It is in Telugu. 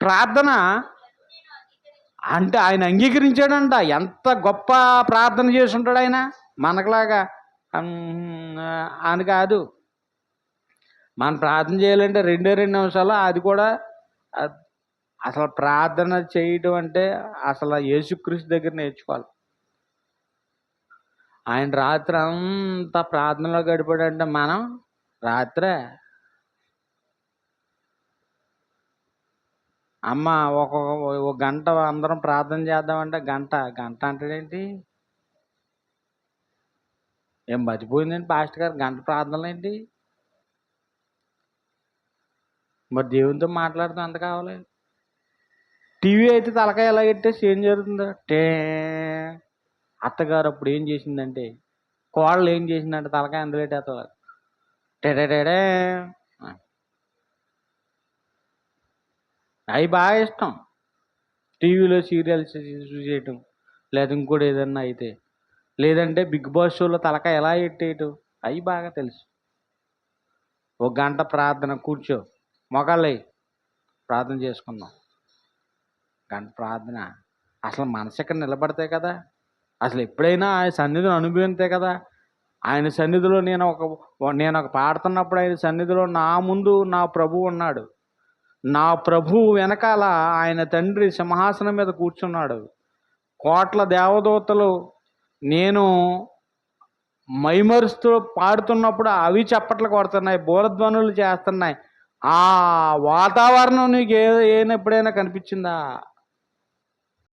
ప్రార్థన అంటే ఆయన అంగీకరించాడంట. ఎంత గొప్ప ప్రార్థన చేసి ఉంటాడు ఆయన. మనకులాగా అని కాదు. మనం ప్రార్థన చేయాలంటే 2 నిమిషాలు. అది కూడా అసలు ప్రార్థన చేయడం అంటే అసలు యేసుక్రీస్తు దగ్గర నేర్చుకోవాలి. ఆయన రాత్రి అంతా ప్రార్థనలో గడిపాడంటే మనం రాత్రే అమ్మ ఒక గంట అందరం ప్రార్థన చేద్దామంటే గంట అంటాడేంటి? ఏం మర్చిపోయిందండి పాస్టర్ గారు? గంట ప్రార్థనలు ఏంటి? మరి దేవునితో మాట్లాడుతూ ఎంత కావాలి? టీవీ అయితే తలకాయ ఎలా పెట్టేసి ఏం జరుగుతుందో అత్తగారు అప్పుడు ఏం చేసిందంటే, కోడలు ఏం చేసిందంటే తలకాయ అందులో పెట్టేస్తారు. టేడే అవి బాగా ఇష్టం. టీవీలో సీరియల్స్ చూసేయటం, లేదా ఇంకోటి ఏదన్నా అయితే, లేదంటే బిగ్ బాస్ షోలో తలకాయ ఎలా ఎట్టేయటం, అవి బాగా తెలుసు. ఒక గంట ప్రార్థన కూర్చో, మొగాళ్ళై ప్రార్థన చేసుకుందాం. గంట ప్రార్థన అసలు మనసు ఇక్కడ నిలబడతాయి కదా. అసలు ఎప్పుడైనా ఆయన సన్నిధిని అనుభవించే కదా. ఆయన సన్నిధిలో నేను ఒక పాడుతున్నప్పుడు ఆయన సన్నిధిలో నా ముందు నా ప్రభువు ఉన్నాడు. నా ప్రభువు వెనకాల ఆయన తండ్రి సింహాసనం మీద కూర్చున్నాడు. కోట్ల దేవదూతలు నేను మైమరుస్తూ పాడుతున్నప్పుడు అవి చప్పట్లు కొడుతున్నాయి, బోరధ్వనులు చేస్తున్నాయి. ఆ వాతావరణం నీకు ఎప్పుడైనా కనిపించిందా?